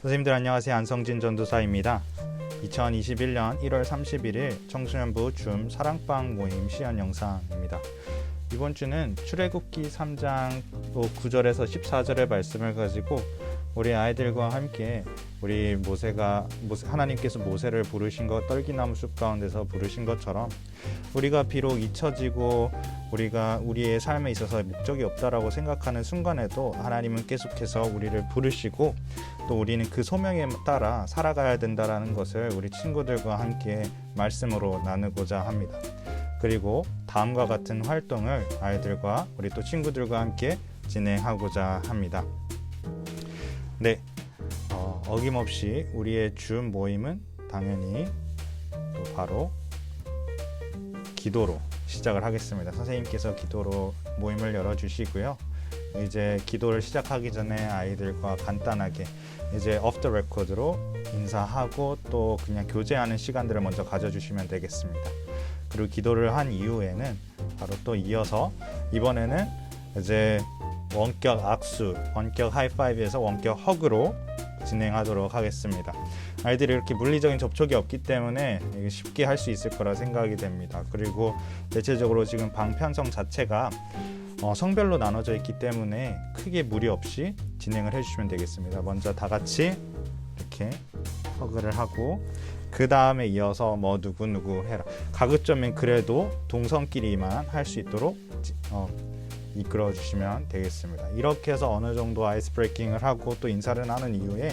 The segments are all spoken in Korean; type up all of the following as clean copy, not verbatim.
선생님들 안녕하세요. 안성진 전도사입니다. 2021년 1월 31일 청소년부 줌 사랑방 모임 시연 영상입니다. 이번 주는 출애굽기 3장 9절에서 14절의 말씀을 가지고 우리 아이들과 함께 우리 하나님께서 모세를 부르신 것, 떨기나무 숲 가운데서 부르신 것처럼 우리가 비록 잊혀지고 우리가 우리의 삶에 있어서 목적이 없다라고 생각하는 순간에도 하나님은 계속해서 우리를 부르시고 또 우리는 그 소명에 따라 살아가야 된다라는 것을 우리 친구들과 함께 말씀으로 나누고자 합니다. 그리고 다음과 같은 활동을 아이들과 우리 또 친구들과 함께 진행하고자 합니다. 네, 어김없이 우리의 줌 모임은 당연히 또 바로 기도로 시작을 하겠습니다. 선생님께서 기도로 모임을 열어주시고요. 이제 기도를 시작하기 전에 아이들과 간단하게 이제 오프 더 레코드로 인사하고 또 그냥 교제하는 시간들을 먼저 가져주시면 되겠습니다. 그리고 기도를 한 이후에는 바로 또 이어서 이번에는 이제 원격 악수, 원격 하이파이브에서 원격 허그로 진행하도록 하겠습니다. 아이들이 이렇게 물리적인 접촉이 없기 때문에 쉽게 할 수 있을 거라 생각이 됩니다. 그리고 대체적으로 지금 방 편성 자체가 성별로 나눠져 있기 때문에 크게 무리 없이 진행을 해주시면 되겠습니다. 먼저 다 같이 이렇게 허그를 하고 그 다음에 이어서 누구 해라. 가급적이면 그래도 동성끼리만 할 수 있도록 이끌어 주시면 되겠습니다. 이렇게 해서 어느 정도 아이스 브레이킹을 하고 또 인사를 나눈 이후에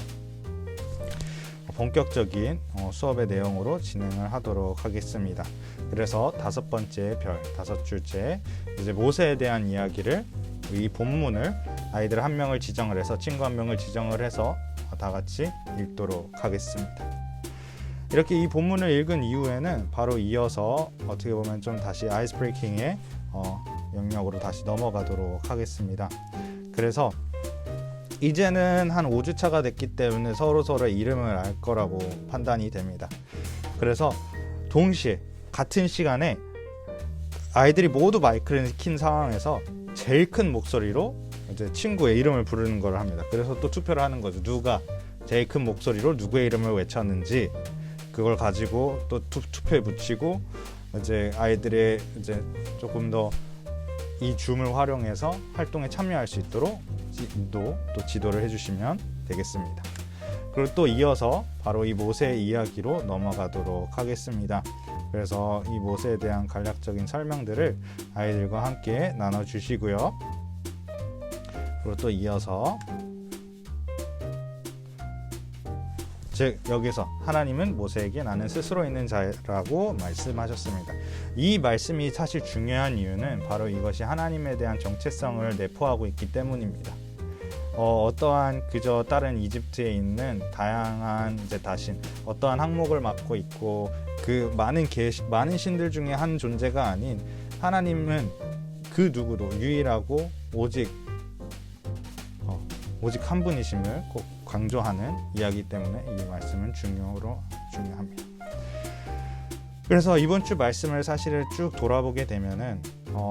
본격적인 수업의 내용으로 진행을 하도록 하겠습니다. 그래서 다섯 줄째 이제 모세에 대한 이야기를 이 본문을 아이들 한 명을 지정을 해서 친구 한 명을 지정을 해서 다 같이 읽도록 하겠습니다. 이렇게 이 본문을 읽은 이후에는 바로 이어서 어떻게 보면 좀 다시 아이스 브레이킹의 영역으로 다시 넘어가도록 하겠습니다. 그래서 이제는 한 5주차가 됐기 때문에 서로서로의 이름을 알 거라고 판단이 됩니다. 그래서 동시에 같은 시간에 아이들이 모두 마이크를 킨 상황에서 제일 큰 목소리로 이제 친구의 이름을 부르는 걸 합니다. 그래서 또 투표를 하는 거죠. 누가 제일 큰 목소리로 누구의 이름을 외쳤는지 그걸 가지고 또 투표에 붙이고 이제 아이들의 이제 조금 더 이 줌을 활용해서 활동에 참여할 수 있도록 또 지도를 해주시면 되겠습니다. 그리고 또 이어서 바로 이 모세의 이야기로 넘어가도록 하겠습니다. 그래서 이 모세에 대한 간략적인 설명들을 아이들과 함께 나눠주시고요. 그리고 또 이어서 즉 여기서 하나님은 모세에게 나는 스스로 있는 자라고 말씀하셨습니다. 이 말씀이 사실 중요한 이유는 바로 이것이 하나님에 대한 정체성을 내포하고 있기 때문입니다. 어떠한 그저 다른 이집트에 있는 다양한 이제 다신 어떠한 항목을 맡고 있고 그 많은 신들 중에 한 존재가 아닌 하나님은 그 누구도 유일하고 오직 한 분이심을 꼭 강조하는 이야기 때문에 이 말씀은 중요합니다. 그래서 이번 주 말씀을 사실을 쭉 돌아보게 되면은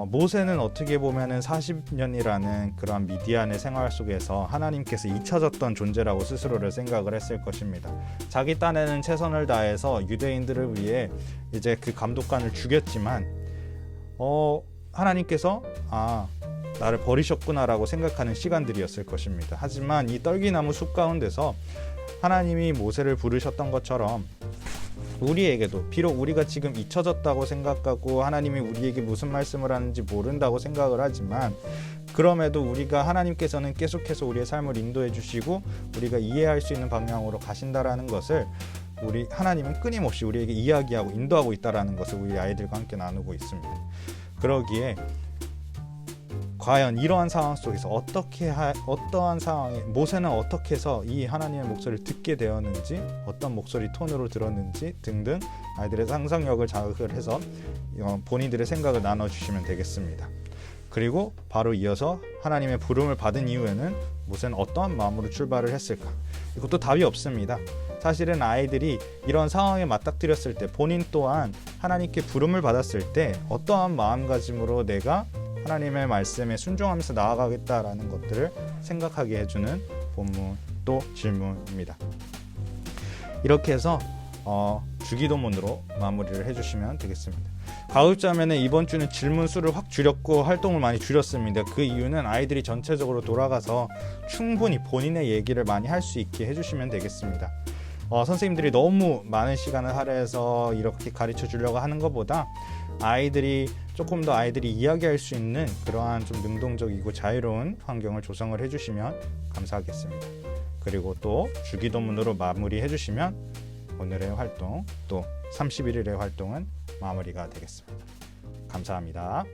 모세는 어떻게 보면은 40년이라는 그런 미디안의 생활 속에서 하나님께서 잊혀졌던 존재라고 스스로를 생각을 했을 것입니다. 자기 딴에는 최선을 다해서 유대인들을 위해 이제 그 감독관을 죽였지만 하나님께서 나를 버리셨구나라고 생각하는 시간들이었을 것입니다. 하지만 이 떨기나무 숲 가운데서 하나님이 모세를 부르셨던 것처럼 우리에게도 비록 우리가 지금 잊혀졌다고 생각하고 하나님이 우리에게 무슨 말씀을 하는지 모른다고 생각을 하지만 그럼에도 우리가 하나님께서는 계속해서 우리의 삶을 인도해 주시고 우리가 이해할 수 있는 방향으로 가신다라는 것을 하나님은 끊임없이 우리에게 이야기하고 인도하고 있다라는 것을 우리 아이들과 함께 나누고 있습니다. 그러기에 과연 이러한 상황 속에서 어떠한 상황에 모세는 어떻게 해서 이 하나님의 목소리를 듣게 되었는지 어떤 목소리 톤으로 들었는지 등등 아이들의 상상력을 자극을 해서 본인들의 생각을 나눠주시면 되겠습니다. 그리고 바로 이어서 하나님의 부름을 받은 이후에는 모세는 어떠한 마음으로 출발을 했을까? 이것도 답이 없습니다. 사실은 아이들이 이런 상황에 맞닥뜨렸을 때 본인 또한 하나님께 부름을 받았을 때 어떠한 마음가짐으로 내가 하나님의 말씀에 순종하면서 나아가겠다라는 것들을 생각하게 해주는 또 질문입니다. 이렇게 해서 주기도문으로 마무리를 해주시면 되겠습니다. 가급자면은 이번 주는 질문 수를 확 줄였고 활동을 많이 줄였습니다. 그 이유는 아이들이 전체적으로 돌아가서 충분히 본인의 얘기를 많이 할 수 있게 해주시면 되겠습니다. 선생님들이 너무 많은 시간을 할애해서 이렇게 가르쳐 주려고 하는 것보다 아이들이 조금 더 아이들이 이야기할 수 있는 그러한 좀 능동적이고 자유로운 환경을 조성을 해주시면 감사하겠습니다. 그리고 또 주기도문으로 마무리 해주시면 오늘의 활동 또 31일의 활동은 마무리가 되겠습니다. 감사합니다.